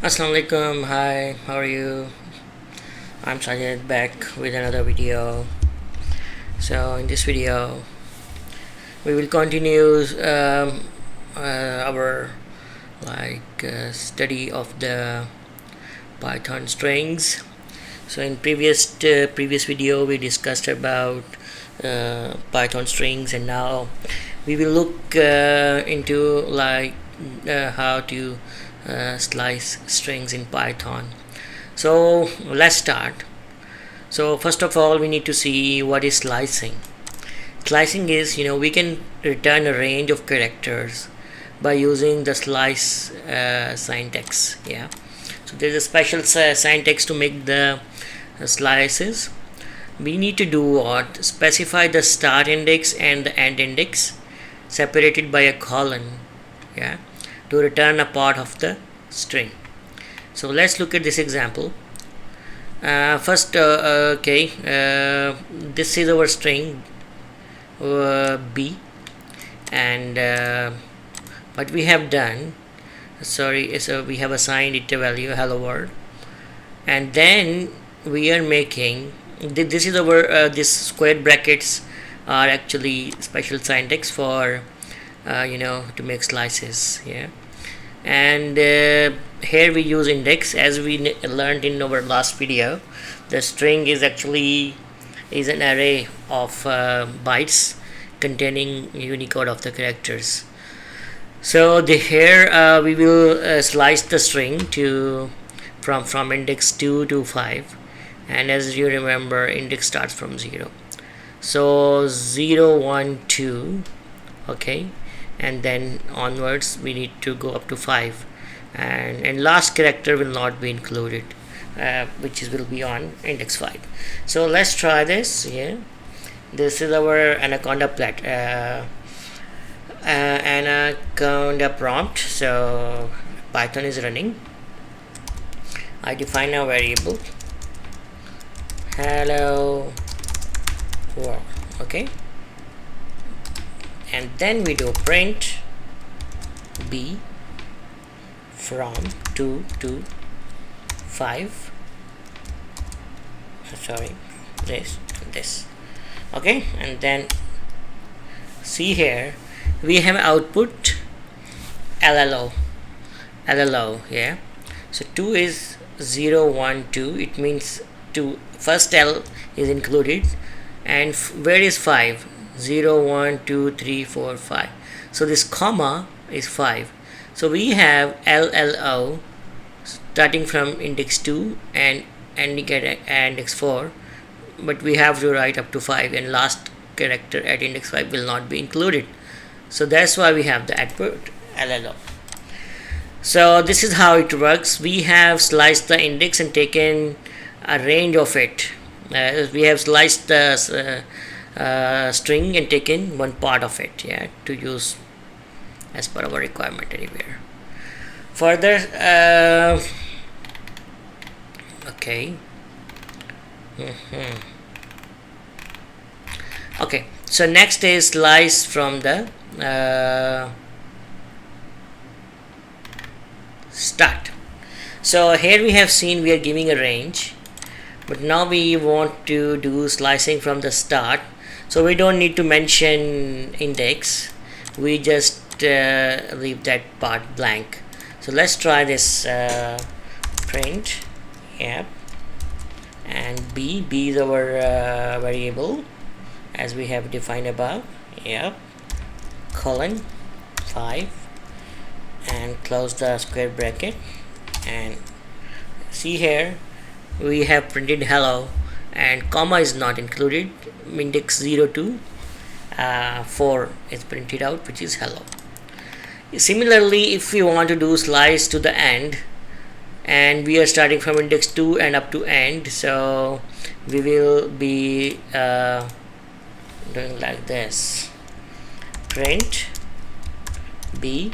Assalamualaikum. Hi, how are you? I'm Sajid back with another video. So in this video we will continue our study of the Python strings. So in previous video we discussed about Python strings, and now we will look into how to slice strings in Python. So let's start. So first of all, we need to see what is slicing. Slicing is, we can return a range of characters by using the slice syntax. Yeah. So there's a special syntax to make the slices. We need to do what? Specify the start index and the end index separated by a colon. Yeah. To return a part of the string. So let's look at this example. First, this is our string B, and what we have done, so we have assigned it a value hello world, and then we are making this is our this square brackets are actually special syntax for to make slices. Yeah. And here we use index. As we learned in our last video, the string is actually an array of bytes containing Unicode of the characters. So here we will slice the string to from index 2 to 5, and as you remember, index starts from 0. So 0 1 2, okay, and then onwards we need to go up to 5, and last character will not be included, which will be on index 5. So let's try this. Yeah, this is our anaconda anaconda prompt. So Python is running. I define a variable hello world. Okay, and then we do print b from 2 to 5. Sorry, this. Okay, and then see here we have output llo. Yeah, so 2 is 0 1 2. It means first L is included, and where is 5? 0 1 2 3 4 5. So this comma is 5. So we have LLO starting from index 2 and ending at index 4, but we have to write up to 5, and last character at index 5 will not be included. So that's why we have the output LLO. So this is how it works. We have sliced the index and taken a range of it. We have sliced the string and taken one part of it, yeah, to use as per our requirement anywhere. Further, okay. Okay, so next is slice from the start. So here we have seen we are giving a range, but now we want to do slicing from the start. So we don't need to mention index, we just leave that part blank. So let's try this print, yep, and b is our variable as we have defined above, yep, colon 5, and close the square bracket, and see here we have printed hello, and comma is not included. Index 0 to 4 is printed out, which is hello. Similarly, if we want to do slice to the end, and we are starting from index 2 and up to end, so we will be doing like this: print b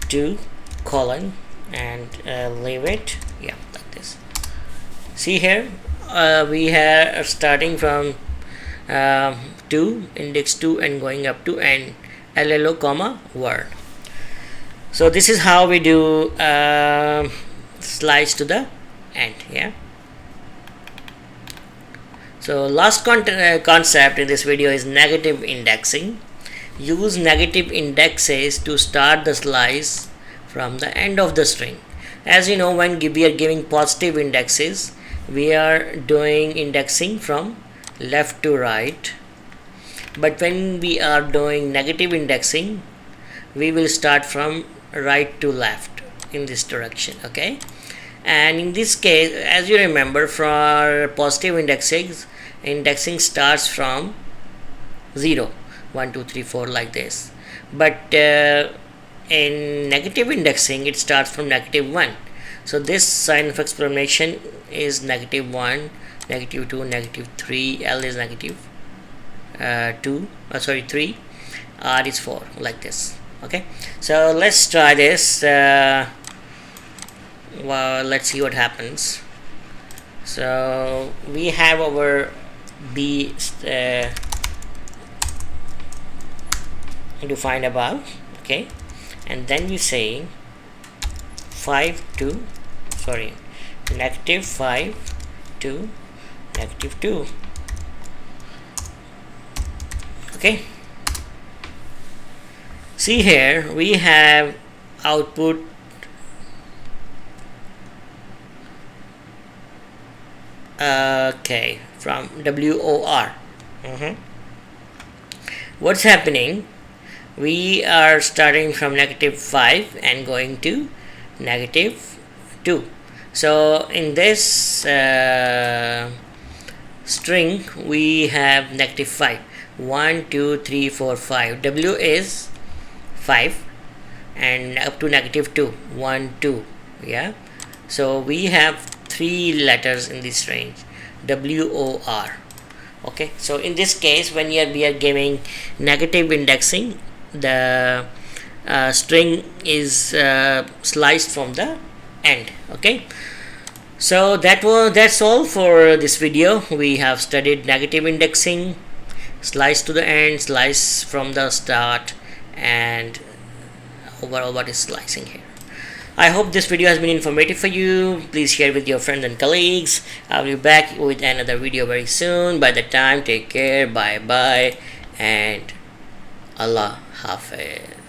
2 colon, and leave it, yeah, like this. See here we are starting from 2 index 2 and going up to end, LLO comma word. So this is how we do slice to the end. Yeah. So last concept in this video is negative indexing. Use negative indexes to start the slice from the end of the string. As you know, when we are giving positive indexes, we are doing indexing from left to right. But when we are doing negative indexing, we will start from right to left in this direction. Okay. And in this case, as you remember, for positive indexing starts from 0, 1 2 3 4 like this. But in negative indexing, it starts from -1. So this sign of explanation is -1, -2, -3. L is -3. R is 4, like this. Okay, so let's try this. Well, let's see what happens. So we have our B defined above. Okay, and then we say -5 to -2. Okay, see here we have output from WOR. What's happening? We are starting from -5 and going to -2. So in this string we have -5. 1 2 3 4 5. W is 5 and up to -2. 1 2. Yeah. So we have 3 letters in this range, WOR. Okay, so in this case, when we are giving negative indexing, the string is sliced from the end. Okay, so that's all for this video. We have studied negative indexing, slice to the end, slice from the start, and overall what is slicing here. I hope this video has been informative for you. Please share with your friends and colleagues. I'll be back with another video very soon. By the time, take care, bye bye, and Allah Hafiz.